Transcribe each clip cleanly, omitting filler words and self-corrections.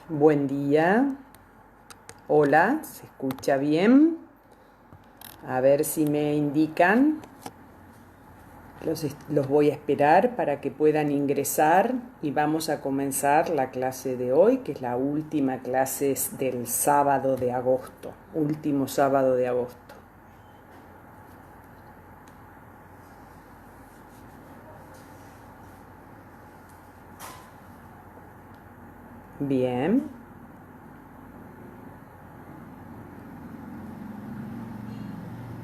Buen día. Hola, ¿se escucha bien? A ver si me indican. Los voy a esperar para que puedan ingresar y vamos a comenzar la clase de hoy, que es la última clase del sábado de agosto, último sábado de agosto. Bien.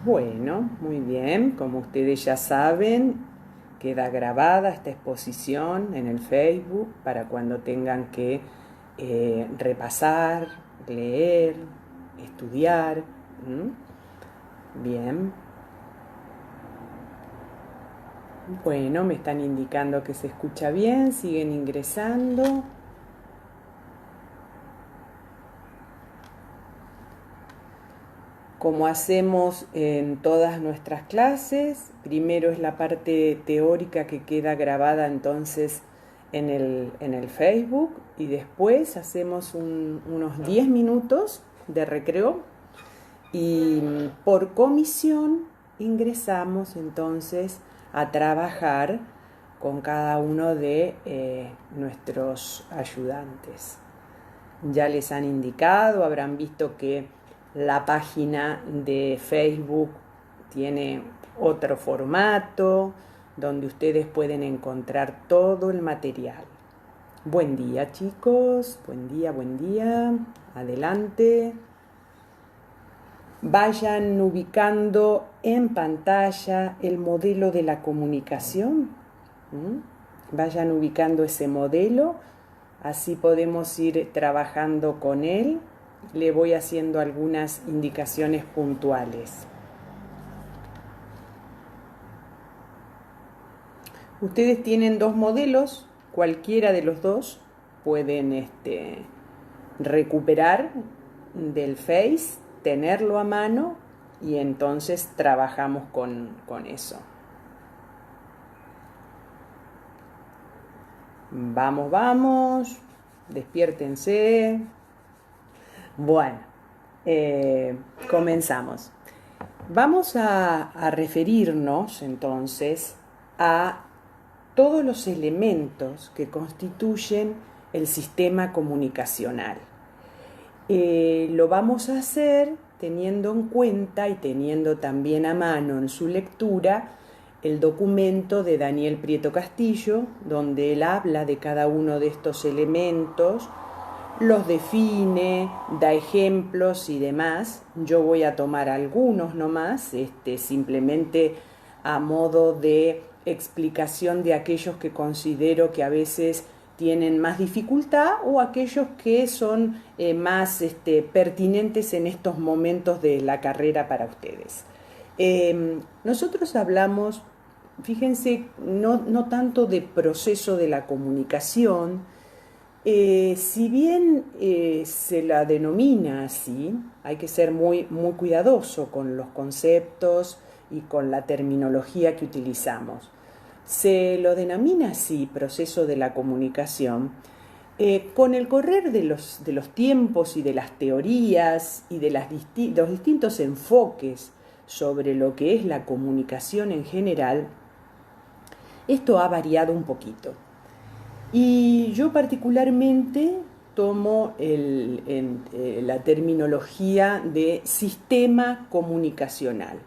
Bueno, muy bien. Como ustedes ya saben, queda grabada esta exposición en el Facebook para cuando tengan que repasar, leer, estudiar. Bien. Bueno, me están indicando que se escucha bien, siguen ingresando. Como hacemos en todas nuestras clases, primero es la parte teórica que queda grabada entonces en el Facebook y después hacemos unos 10 minutos de recreo y por comisión ingresamos entonces a trabajar con cada uno de nuestros ayudantes. Ya les han indicado, habrán visto que la página de Facebook tiene otro formato donde ustedes pueden encontrar todo el material. Buen día, chicos. Buen día, buen día. Adelante. Vayan ubicando en pantalla el modelo de la comunicación. Vayan ubicando ese modelo. Así podemos ir trabajando con él. Le voy haciendo algunas indicaciones puntuales. Ustedes tienen dos modelos, cualquiera de los dos pueden recuperar del Face, tenerlo a mano y entonces trabajamos con eso. Vamos, vamos, despiértense. Bueno, comenzamos. Vamos a referirnos entonces a todos los elementos que constituyen el sistema comunicacional. Lo vamos a hacer teniendo en cuenta y teniendo también a mano en su lectura el documento de Daniel Prieto Castillo, donde él habla de cada uno de estos elementos, los define, da ejemplos y demás. Yo voy a tomar algunos nomás, simplemente a modo de explicación de aquellos que considero que a veces tienen más dificultad o aquellos que son más pertinentes en estos momentos de la carrera para ustedes. Nosotros hablamos, fíjense, no tanto de proceso de la comunicación. Si bien se la denomina así, hay que ser muy, muy cuidadoso con los conceptos y con la terminología que utilizamos. Se lo denomina así, proceso de la comunicación, con el correr de los tiempos y de las teorías y de los distintos enfoques sobre lo que es la comunicación en general, esto ha variado un poquito. Y yo particularmente tomo la terminología de sistema comunicacional.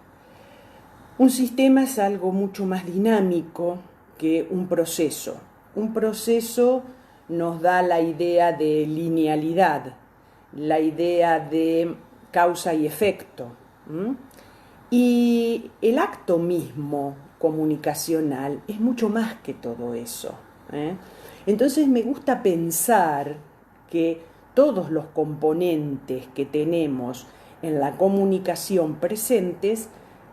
Un sistema es algo mucho más dinámico que un proceso. Un proceso nos da la idea de linealidad, la idea de causa y efecto. Y el acto mismo comunicacional es mucho más que todo eso. Entonces me gusta pensar que todos los componentes que tenemos en la comunicación presentes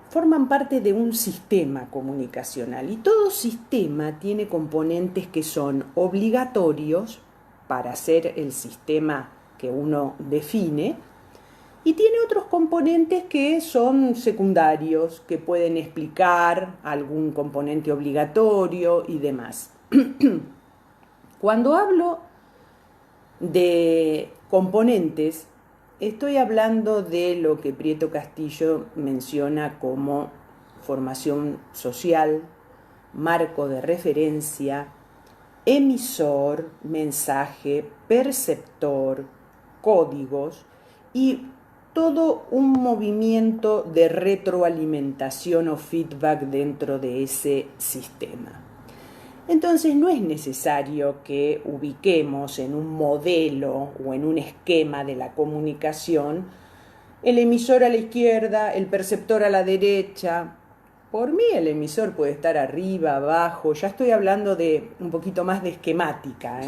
forman parte de un sistema comunicacional y todo sistema tiene componentes que son obligatorios para ser el sistema que uno define y tiene otros componentes que son secundarios, que pueden explicar algún componente obligatorio y demás. Cuando hablo de componentes, estoy hablando de lo que Prieto Castillo menciona como formación social, marco de referencia, emisor, mensaje, perceptor, códigos y todo un movimiento de retroalimentación o feedback dentro de ese sistema. Entonces no es necesario que ubiquemos en un modelo o en un esquema de la comunicación el emisor a la izquierda, el perceptor a la derecha. Por mí el emisor puede estar arriba, abajo, ya estoy hablando de un poquito más de esquemática,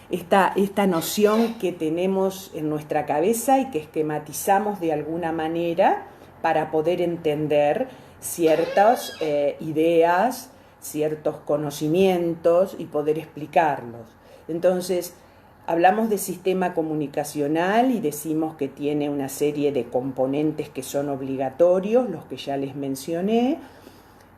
esta noción que tenemos en nuestra cabeza y que esquematizamos de alguna manera para poder entender ciertas ideas, ciertos conocimientos y poder explicarlos. Entonces, hablamos de sistema comunicacional y decimos que tiene una serie de componentes que son obligatorios, los que ya les mencioné,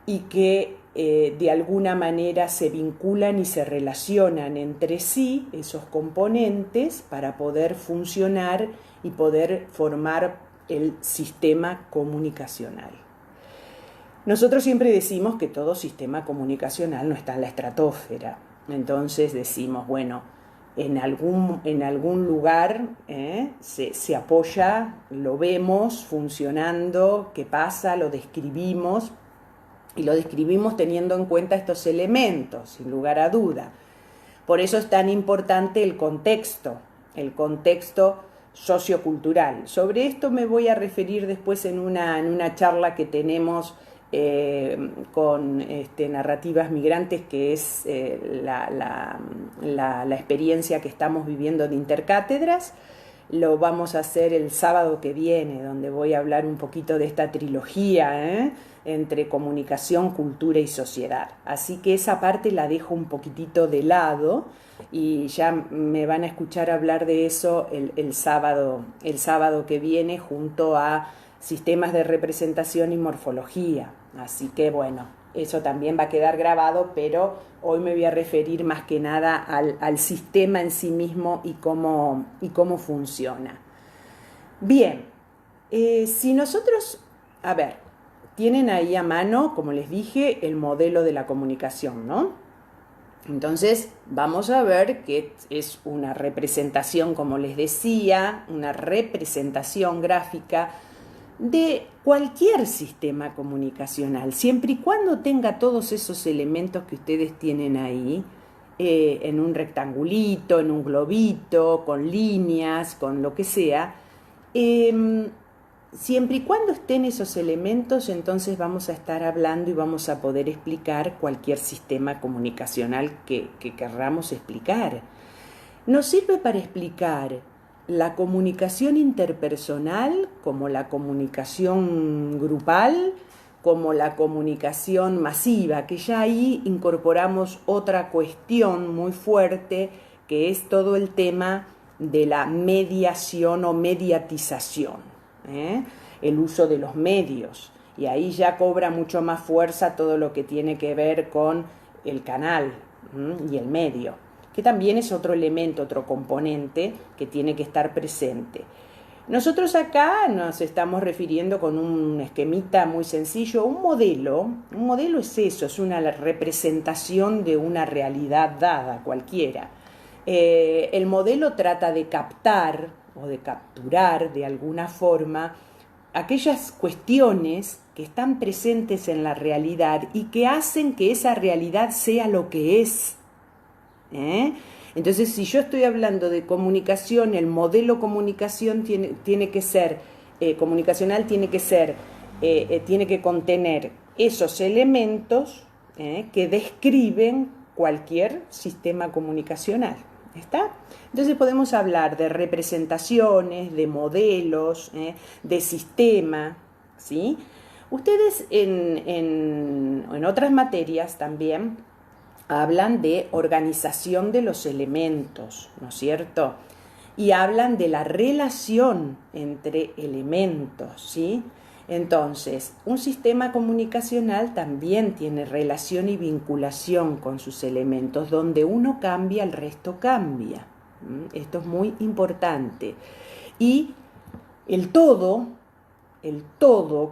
y que de alguna manera se vinculan y se relacionan entre sí esos componentes para poder funcionar y poder formar el sistema comunicacional. Nosotros siempre decimos que todo sistema comunicacional no está en la estratosfera. Entonces decimos, bueno, en algún lugar se apoya, lo vemos funcionando, qué pasa, lo describimos, y lo describimos teniendo en cuenta estos elementos, sin lugar a duda. Por eso es tan importante el contexto sociocultural. Sobre esto me voy a referir después en una charla que tenemos con narrativas migrantes, que es la experiencia que estamos viviendo de intercátedras. Lo vamos a hacer el sábado que viene, donde voy a hablar un poquito de esta trilogía entre comunicación, cultura y sociedad. Así que esa parte la dejo un poquitito de lado y ya me van a escuchar hablar de eso el sábado que viene, junto a sistemas de representación y morfología. Así que bueno, eso también va a quedar grabado, pero hoy me voy a referir más que nada al sistema en sí mismo y cómo funciona. Bien, si nosotros, tienen ahí a mano, como les dije, el modelo de la comunicación, ¿no? Entonces vamos a ver que es una representación, como les decía, una representación gráfica de cualquier sistema comunicacional, siempre y cuando tenga todos esos elementos que ustedes tienen ahí, en un rectangulito, en un globito, con líneas, con lo que sea. Siempre y cuando estén esos elementos, entonces vamos a estar hablando y vamos a poder explicar cualquier sistema comunicacional que querramos explicar. Nos sirve para explicar la comunicación interpersonal, como la comunicación grupal, como la comunicación masiva, que ya ahí incorporamos otra cuestión muy fuerte, que es todo el tema de la mediación o mediatización, el uso de los medios. Y ahí ya cobra mucho más fuerza todo lo que tiene que ver con el canal y el medio, que también es otro elemento, otro componente que tiene que estar presente. Nosotros acá nos estamos refiriendo con un esquemita muy sencillo, un modelo. Un modelo es eso, es una representación de una realidad dada, cualquiera. El modelo trata de captar o de capturar de alguna forma aquellas cuestiones que están presentes en la realidad y que hacen que esa realidad sea lo que es. Entonces, si yo estoy hablando de comunicación, el modelo comunicación tiene que ser comunicacional, tiene que contener esos elementos que describen cualquier sistema comunicacional. ¿Está? Entonces podemos hablar de representaciones, de modelos, de sistema, ¿sí? Ustedes en otras materias también hablan de organización de los elementos, ¿no es cierto? Y hablan de la relación entre elementos, ¿sí? Entonces, un sistema comunicacional también tiene relación y vinculación con sus elementos. Donde uno cambia, el resto cambia. Esto es muy importante. Y el todo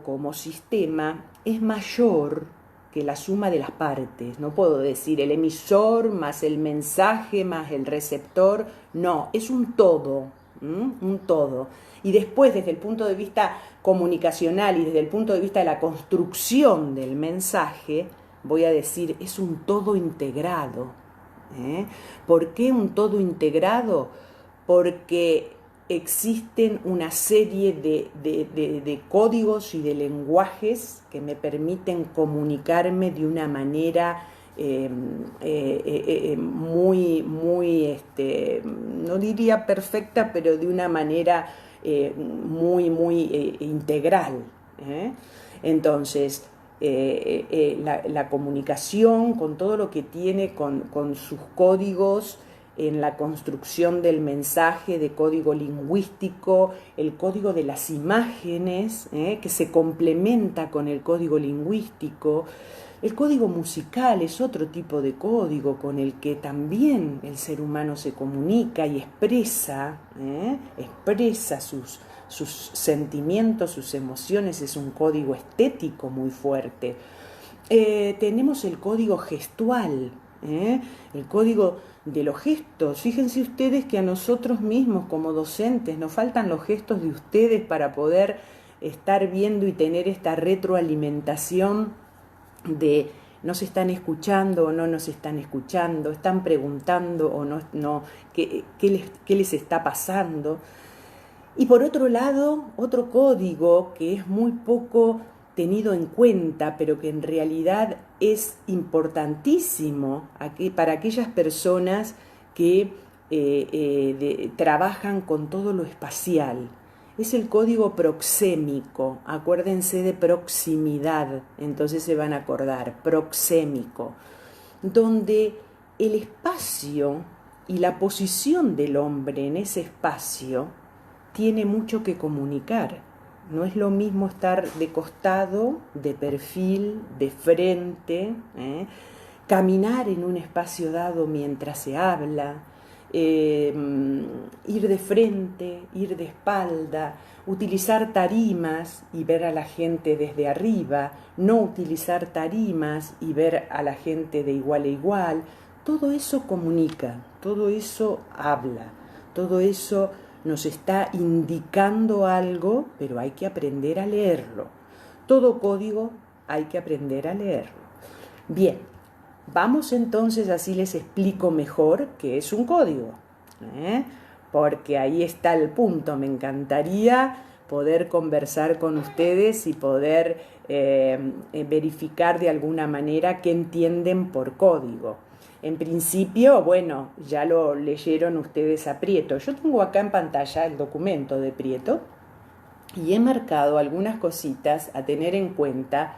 como sistema es mayor que la suma de las partes. No puedo decir el emisor más el mensaje más el receptor. No, es un todo, un todo. Y después, desde el punto de vista comunicacional y desde el punto de vista de la construcción del mensaje, voy a decir, es un todo integrado. ¿Por qué un todo integrado? Porque existen una serie de códigos y de lenguajes que me permiten comunicarme de una manera muy, no diría perfecta, pero de una manera muy integral. Entonces, la comunicación con todo lo que tiene con sus códigos en la construcción del mensaje, de código lingüístico, el código de las imágenes, que se complementa con el código lingüístico. El código musical es otro tipo de código con el que también el ser humano se comunica y expresa sus sentimientos, sus emociones. Es un código estético muy fuerte. Tenemos el código gestual, el código de los gestos. Fíjense ustedes que a nosotros mismos como docentes nos faltan los gestos de ustedes para poder estar viendo y tener esta retroalimentación de nos están escuchando o no nos están escuchando, están preguntando o no qué les está pasando. Y por otro lado, otro código que es muy poco tenido en cuenta, pero que en realidad es importantísimo para aquellas personas que trabajan con todo lo espacial. Es el código proxémico. Acuérdense de proximidad, entonces se van a acordar, proxémico, donde el espacio y la posición del hombre en ese espacio tiene mucho que comunicar. No es lo mismo estar de costado, de perfil, de frente, caminar en un espacio dado mientras se habla, ir de frente, ir de espalda, utilizar tarimas y ver a la gente desde arriba, no utilizar tarimas y ver a la gente de igual a igual. Todo eso comunica, todo eso habla, todo eso nos está indicando algo, pero hay que aprender a leerlo. Todo código hay que aprender a leerlo. Bien, vamos entonces, así les explico mejor qué es un código, porque ahí está el punto. Me encantaría poder conversar con ustedes y poder verificar de alguna manera qué entienden por código. En principio, bueno, ya lo leyeron ustedes a Prieto. Yo tengo acá en pantalla el documento de Prieto y he marcado algunas cositas a tener en cuenta.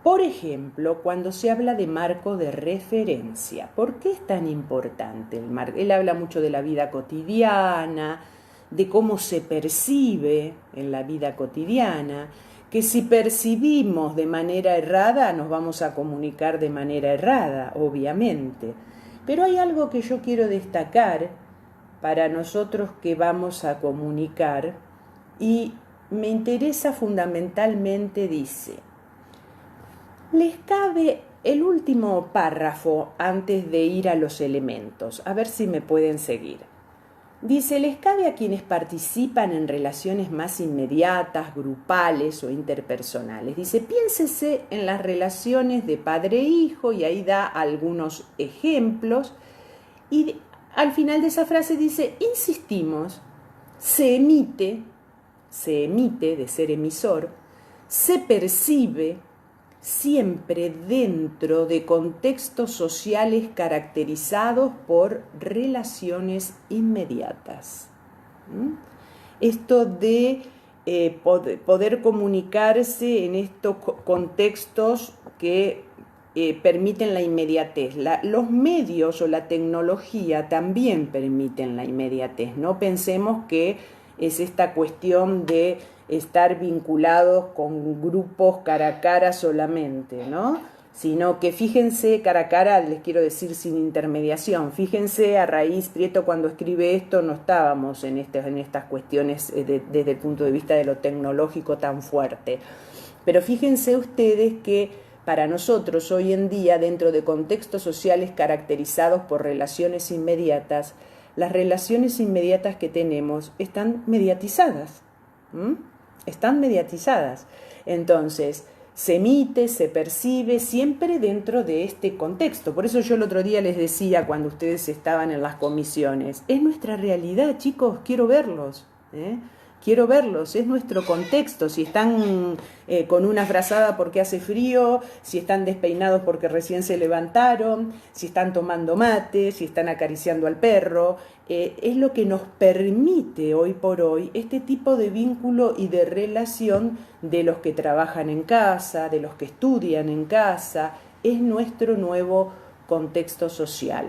Por ejemplo, cuando se habla de marco de referencia. ¿Por qué es tan importante el marco? Él habla mucho de la vida cotidiana, de cómo se percibe en la vida cotidiana, que si percibimos de manera errada nos vamos a comunicar de manera errada, obviamente. Pero hay algo que yo quiero destacar para nosotros que vamos a comunicar y me interesa fundamentalmente, dice, les cabe el último párrafo antes de ir a los elementos, a ver si me pueden seguir. Dice, les cabe a quienes participan en relaciones más inmediatas, grupales o interpersonales. Dice, piénsese en las relaciones de padre-hijo y ahí da algunos ejemplos. Y al final de esa frase dice, insistimos, se emite de ser emisor, se percibe siempre dentro de contextos sociales caracterizados por relaciones inmediatas. Esto de poder comunicarse en estos contextos que permiten la inmediatez. Los medios o la tecnología también permiten la inmediatez. No pensemos que es esta cuestión de estar vinculados con grupos cara a cara solamente, ¿no? Sino que fíjense, cara a cara, les quiero decir sin intermediación, fíjense, a raíz, Prieto cuando escribe esto no estábamos en estas cuestiones desde el punto de vista de lo tecnológico tan fuerte, pero fíjense ustedes que para nosotros hoy en día, dentro de contextos sociales caracterizados por relaciones inmediatas, las relaciones inmediatas que tenemos están mediatizadas, están mediatizadas, entonces se emite, se percibe siempre dentro de este contexto. Por eso yo el otro día les decía cuando ustedes estaban en las comisiones, es nuestra realidad, chicos, quiero verlos, quiero verlos, es nuestro contexto, si están con una frazada porque hace frío, si están despeinados porque recién se levantaron, si están tomando mate, si están acariciando al perro, es lo que nos permite hoy por hoy este tipo de vínculo y de relación de los que trabajan en casa, de los que estudian en casa, es nuestro nuevo contexto social.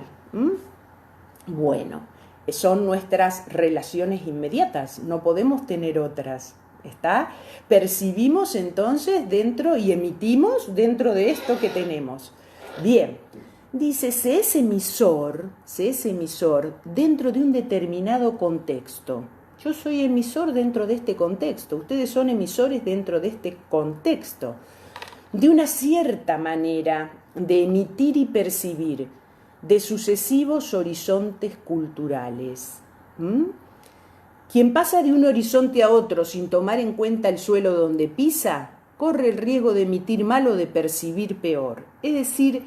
Bueno, son nuestras relaciones inmediatas, no podemos tener otras, ¿está? Percibimos entonces dentro y emitimos dentro de esto que tenemos. Bien, dice, se es emisor dentro de un determinado contexto. Yo soy emisor dentro de este contexto, ustedes son emisores dentro de este contexto, de una cierta manera de emitir y percibir de sucesivos horizontes culturales. Quien pasa de un horizonte a otro sin tomar en cuenta el suelo donde pisa, corre el riesgo de emitir mal o de percibir peor. Es decir,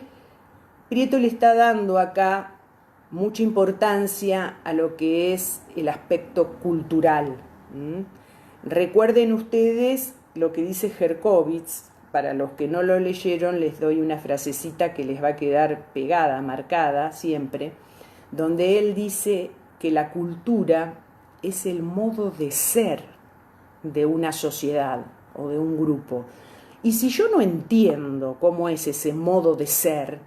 Prieto le está dando acá mucha importancia a lo que es el aspecto cultural. Recuerden ustedes lo que dice Herkovitz. Para los que no lo leyeron, les doy una frasecita que les va a quedar pegada, marcada siempre, donde él dice que la cultura es el modo de ser de una sociedad o de un grupo. Y si yo no entiendo cómo es ese modo de ser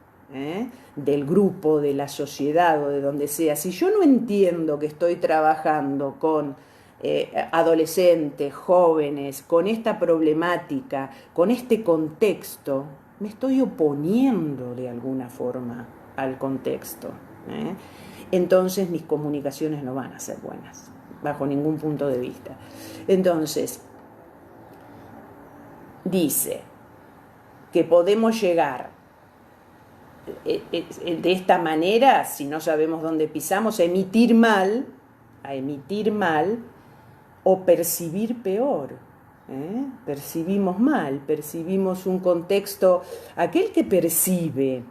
del grupo, de la sociedad o de donde sea, si yo no entiendo que estoy trabajando con adolescentes, jóvenes, con esta problemática, con este contexto, me estoy oponiendo de alguna forma al contexto. Entonces mis comunicaciones no van a ser buenas, bajo ningún punto de vista. Entonces, dice que podemos llegar de esta manera, si no sabemos dónde pisamos, a emitir mal o percibir peor. Percibimos mal, percibimos un contexto, aquel que percibe,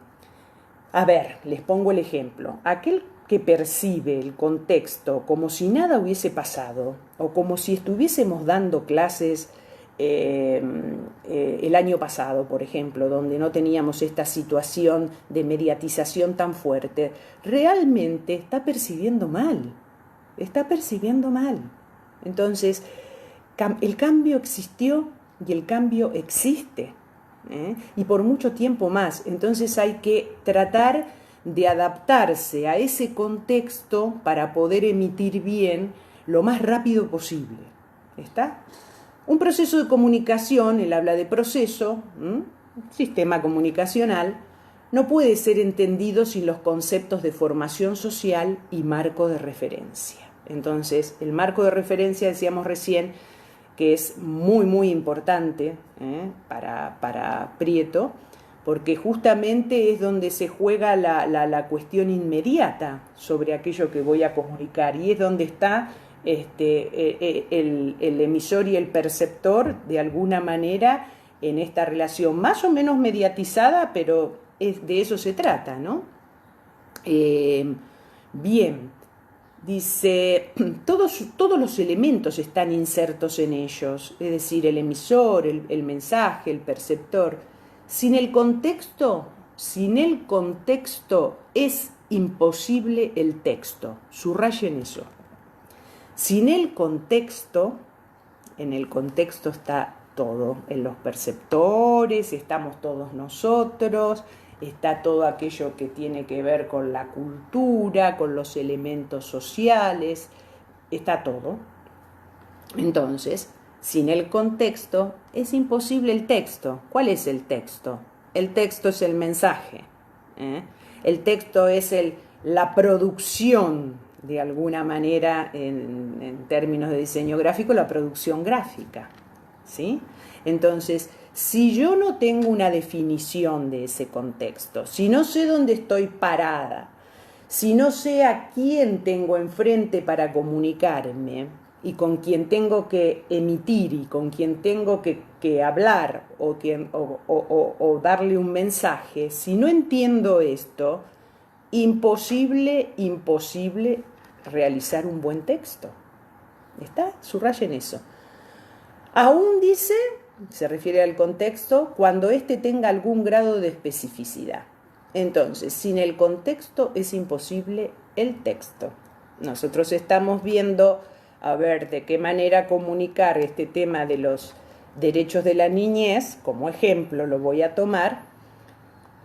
a ver, les pongo el ejemplo, aquel que percibe el contexto como si nada hubiese pasado o como si estuviésemos dando clases el año pasado, por ejemplo, donde no teníamos esta situación de mediatización tan fuerte, realmente está percibiendo mal. Entonces, el cambio existió y el cambio existe, y por mucho tiempo más. Entonces hay que tratar de adaptarse a ese contexto para poder emitir bien lo más rápido posible. ¿Está? Un proceso de comunicación, él habla de proceso, sistema comunicacional, no puede ser entendido sin los conceptos de formación social y marco de referencia. Entonces, el marco de referencia, decíamos recién, que es muy, muy importante para Prieto, porque justamente es donde se juega la cuestión inmediata sobre aquello que voy a comunicar, y es donde está el emisor y el perceptor, de alguna manera, en esta relación más o menos mediatizada, pero de eso se trata, ¿no? Bien, dice, todos los elementos están insertos en ellos, es decir, el emisor, el mensaje, el perceptor. Sin el contexto es imposible el texto. Subrayen eso. Sin el contexto, en el contexto está todo, en los perceptores, estamos todos nosotros, está todo aquello que tiene que ver con la cultura, con los elementos sociales, está todo. Entonces, sin el contexto es imposible el texto. ¿Cuál es el texto? El texto es el mensaje. ¿Eh? El texto es la producción, de alguna manera, en términos de diseño gráfico, la producción gráfica. ¿Sí? Entonces, si yo no tengo una definición de ese contexto, si no sé dónde estoy parada, si no sé a quién tengo enfrente para comunicarme y con quién tengo que emitir y con quién tengo que hablar o darle un mensaje, si no entiendo esto, imposible realizar un buen texto. ¿Está? Subrayen eso. Aún dice, se refiere al contexto, cuando éste tenga algún grado de especificidad. Entonces, sin el contexto es imposible el texto. Nosotros estamos viendo, a ver, de qué manera comunicar este tema de los derechos de la niñez, como ejemplo lo voy a tomar,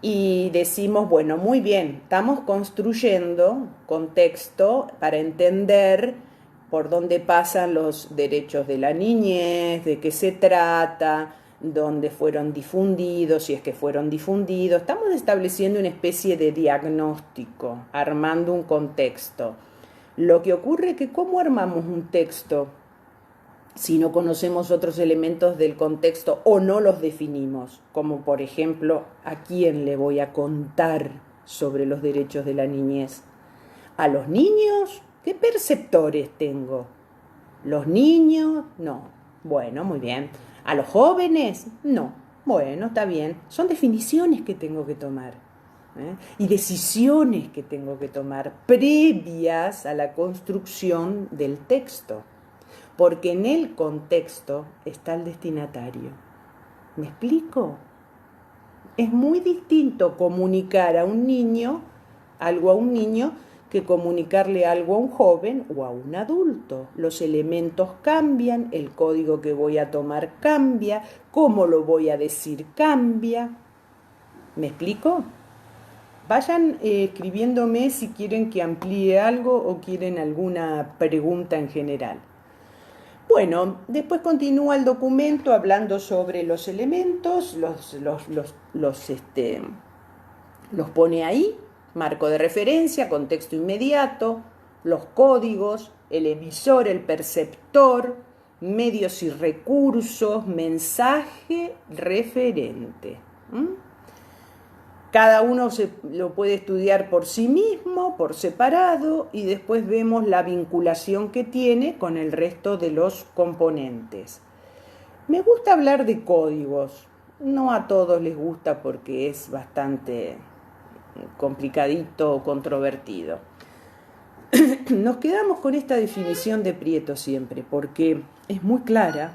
y decimos, bueno, muy bien, estamos construyendo contexto para entender por dónde pasan los derechos de la niñez, de qué se trata, dónde fueron difundidos, si es que fueron difundidos. Estamos estableciendo una especie de diagnóstico, armando un contexto. Lo que ocurre es que ¿cómo armamos un texto si no conocemos otros elementos del contexto o no los definimos? Como por ejemplo, ¿a quién le voy a contar sobre los derechos de la niñez? ¿A los niños? ¿Qué perceptores tengo? ¿Los niños? No. Bueno, muy bien. ¿A los jóvenes? No. Bueno, está bien. Son definiciones que tengo que tomar, y decisiones que tengo que tomar previas a la construcción del texto, porque en el contexto está el destinatario. ¿Me explico? Es muy distinto comunicar a un niño algo a un niño que comunicarle algo a un joven o a un adulto. Los elementos cambian, el código que voy a tomar cambia, cómo lo voy a decir cambia. ¿Me explico? Vayan escribiéndome si quieren que amplíe algo o quieren alguna pregunta en general. Bueno, después continúa el documento hablando sobre los elementos, los pone ahí, marco de referencia, contexto inmediato, los códigos, el emisor, el perceptor, medios y recursos, mensaje, referente. Cada uno lo puede estudiar por sí mismo, por separado, y después vemos la vinculación que tiene con el resto de los componentes. Me gusta hablar de códigos. No a todos les gusta porque es bastante complicadito o controvertido. Nos quedamos con esta definición de Prieto siempre, porque es muy clara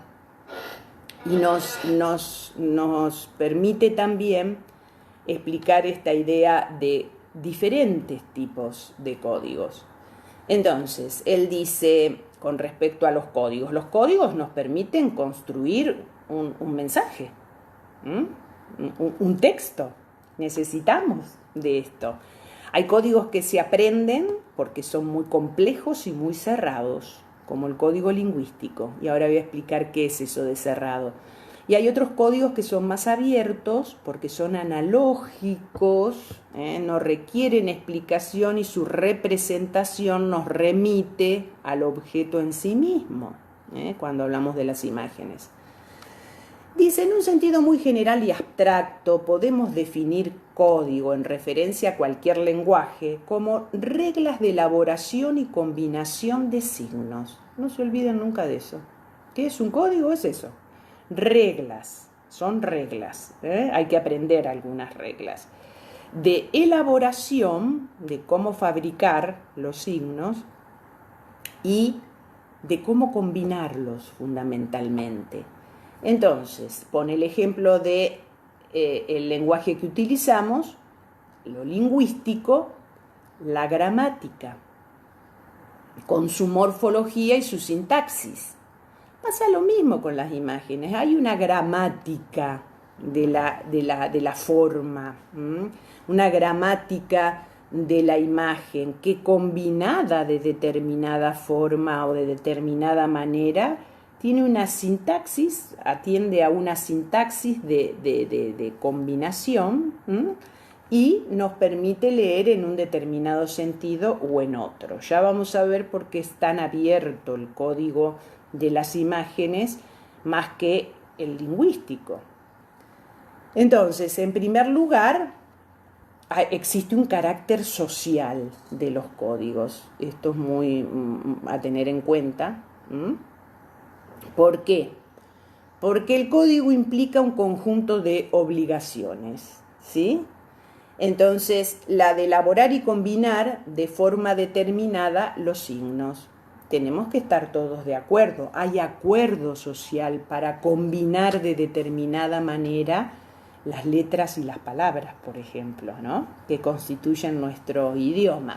y nos permite también explicar esta idea de diferentes tipos de códigos. Entonces, él dice con respecto a los códigos nos permiten construir un mensaje, un texto. Necesitamos de esto. Hay códigos que se aprenden porque son muy complejos y muy cerrados, como el código lingüístico. Y ahora voy a explicar qué es eso de cerrado. Y hay otros códigos que son más abiertos porque son analógicos, no requieren explicación y su representación nos remite al objeto en sí mismo, cuando hablamos de las imágenes. Dice, en un sentido muy general y abstracto, podemos definir código en referencia a cualquier lenguaje como reglas de elaboración y combinación de signos. No se olviden nunca de eso. ¿Qué es un código? Es eso. Reglas, son reglas, hay que aprender algunas reglas de elaboración, de cómo fabricar los signos y de cómo combinarlos fundamentalmente. Entonces, pone el ejemplo de el lenguaje que utilizamos, lo lingüístico, la gramática, con su morfología y su sintaxis. Pasa lo mismo con las imágenes, hay una gramática de la forma, una gramática de la imagen que combinada de determinada forma o de determinada manera tiene una sintaxis, atiende a una sintaxis de combinación, y nos permite leer en un determinado sentido o en otro. Ya vamos a ver por qué es tan abierto el código de las imágenes más que el lingüístico. Entonces, en primer lugar, existe un carácter social de los códigos. Esto es muy a tener en cuenta. ¿Por qué? Porque el código implica un conjunto de obligaciones, ¿sí? Entonces, la de elaborar y combinar de forma determinada los signos. Tenemos que estar todos de acuerdo. Hay acuerdo social para combinar de determinada manera las letras y las palabras, por ejemplo, ¿no? Que constituyen nuestro idioma.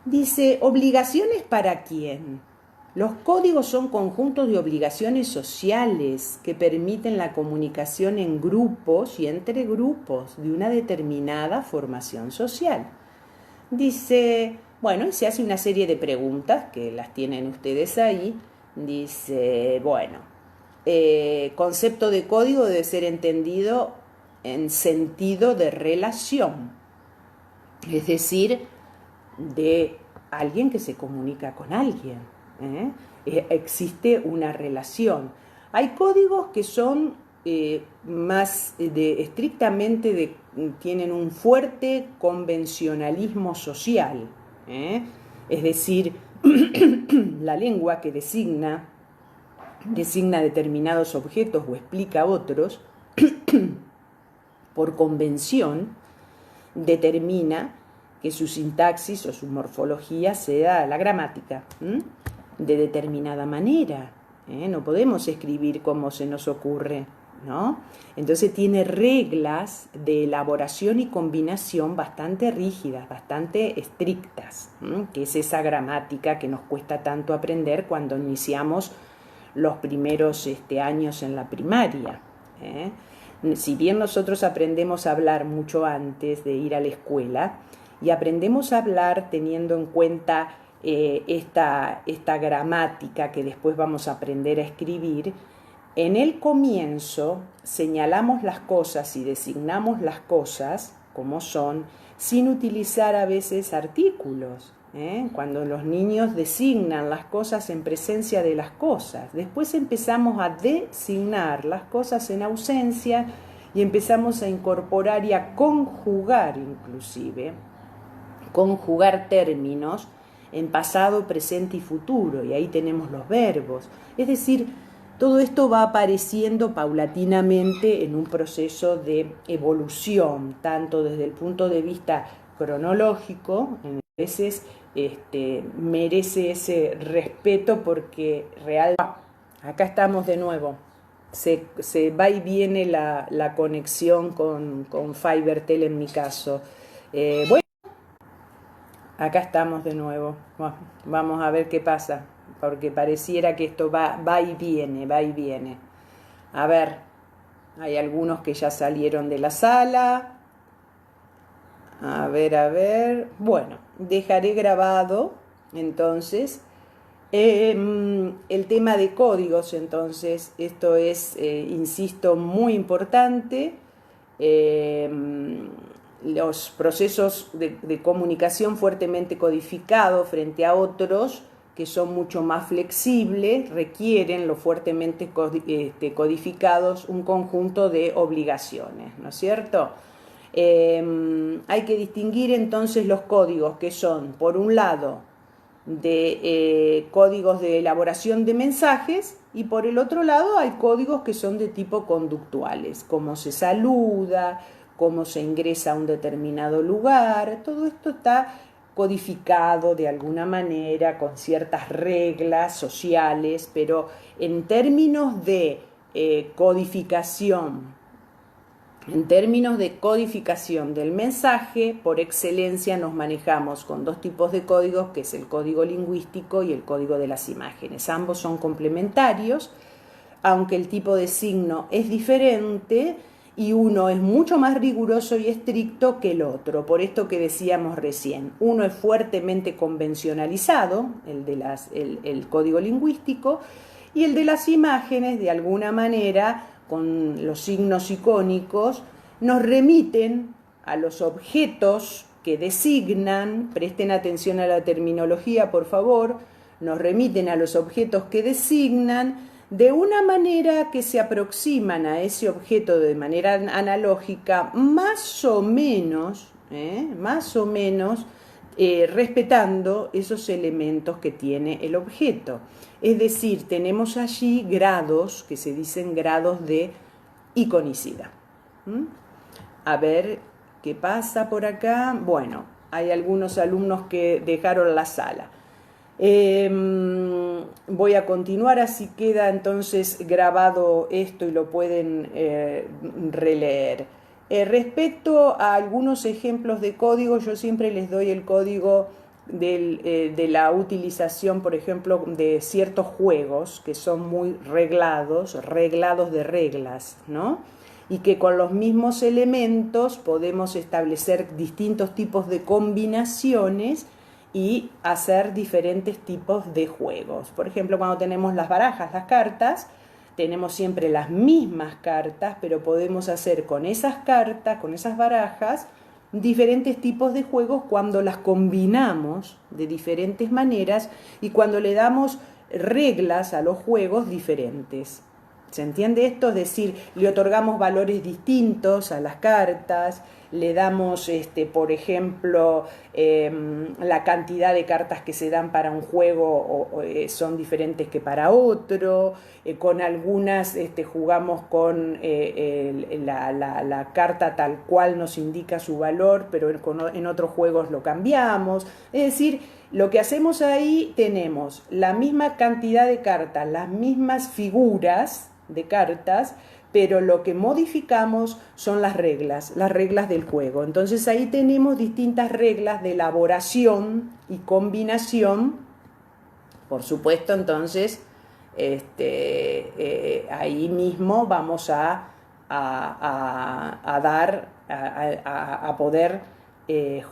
Dice, ¿obligaciones para quién? Los códigos son conjuntos de obligaciones sociales que permiten la comunicación en grupos y entre grupos de una determinada formación social. Dice, bueno, y se hace una serie de preguntas que las tienen ustedes ahí. Dice, bueno, concepto de código debe ser entendido en sentido de relación, es decir, de alguien que se comunica con alguien. Existe una relación. Hay códigos que son más estrictamente tienen un fuerte convencionalismo social, es decir, la lengua que designa determinados objetos o explica otros, por convención, determina que su sintaxis o su morfología sea la gramática, de determinada manera. No podemos escribir como se nos ocurre, ¿no? Entonces tiene reglas de elaboración y combinación bastante rígidas, bastante estrictas, que es esa gramática que nos cuesta tanto aprender cuando iniciamos los primeros años en la primaria. Si bien nosotros aprendemos a hablar mucho antes de ir a la escuela, y aprendemos a hablar teniendo en cuenta esta gramática que después vamos a aprender a escribir, en el comienzo señalamos las cosas y designamos las cosas como son, sin utilizar a veces artículos, cuando los niños designan las cosas en presencia de las cosas. Después empezamos a designar las cosas en ausencia y empezamos a incorporar y a conjugar inclusive, conjugar términos en pasado, presente y futuro, y ahí tenemos los verbos. Es decir, todo esto va apareciendo paulatinamente en un proceso de evolución, tanto desde el punto de vista cronológico, a veces merece ese respeto porque realmente... Acá estamos de nuevo. Se va y viene la conexión con FiberTel en mi caso. Bueno, acá estamos de nuevo. Vamos a ver qué pasa, porque pareciera que esto va y viene, va y viene. A ver, hay algunos que ya salieron de la sala. A ver. Bueno, dejaré grabado entonces el tema de códigos. Entonces, esto es, insisto, muy importante. Los procesos de comunicación fuertemente codificados frente a otros que son mucho más flexibles requieren los fuertemente codificados un conjunto de obligaciones, ¿no es cierto? Hay que distinguir entonces los códigos que son, por un lado, de códigos de elaboración de mensajes, y por el otro lado hay códigos que son de tipo conductuales, cómo se saluda, cómo se ingresa a un determinado lugar. Todo esto está codificado de alguna manera con ciertas reglas sociales, pero en términos de codificación, del mensaje, por excelencia nos manejamos con dos tipos de códigos, que es el código lingüístico y el código de las imágenes. Ambos son complementarios, aunque el tipo de signo es diferente y uno es mucho más riguroso y estricto que el otro. Por esto que decíamos recién, uno es fuertemente convencionalizado, el código lingüístico, Y el de las imágenes, de alguna manera, con los signos icónicos, nos remiten a los objetos que designan, presten atención a la terminología, por favor, nos remiten a los objetos que designan de una manera que se aproximan a ese objeto de manera analógica, más o menos, respetando esos elementos que tiene el objeto. Es decir, tenemos allí grados, que se dicen grados de iconicidad. A ver qué pasa por acá. Bueno, hay algunos alumnos que dejaron la sala. Voy a continuar, así queda entonces grabado esto y lo pueden releer. Respecto a algunos ejemplos de código, yo siempre les doy el código de la utilización, por ejemplo, de ciertos juegos que son muy reglados de reglas, ¿no? Y que con los mismos elementos podemos establecer distintos tipos de combinaciones y hacer diferentes tipos de juegos. Por ejemplo, cuando tenemos las barajas, las cartas, tenemos siempre las mismas cartas, pero podemos hacer con esas cartas, con esas barajas, diferentes tipos de juegos cuando las combinamos de diferentes maneras y cuando le damos reglas a los juegos diferentes. ¿Se entiende esto? Es decir, le otorgamos valores distintos a las cartas, le damos, por ejemplo, la cantidad de cartas que se dan para un juego son diferentes que para otro, con algunas jugamos con la carta tal cual nos indica su valor, pero en otros juegos lo cambiamos. Es decir, lo que hacemos ahí, tenemos la misma cantidad de cartas, las mismas figuras de cartas, pero lo que modificamos son las reglas del juego. Entonces ahí tenemos distintas reglas de elaboración y combinación. Por supuesto, entonces, ahí mismo vamos a poder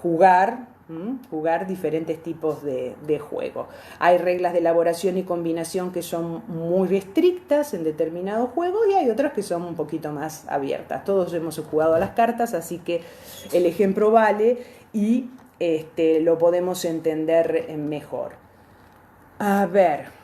jugar diferentes tipos de juego. Hay reglas de elaboración y combinación que son muy estrictas en determinados juegos y hay otras que son un poquito más abiertas. Todos hemos jugado a las cartas, así que el ejemplo vale y lo podemos entender mejor. A ver.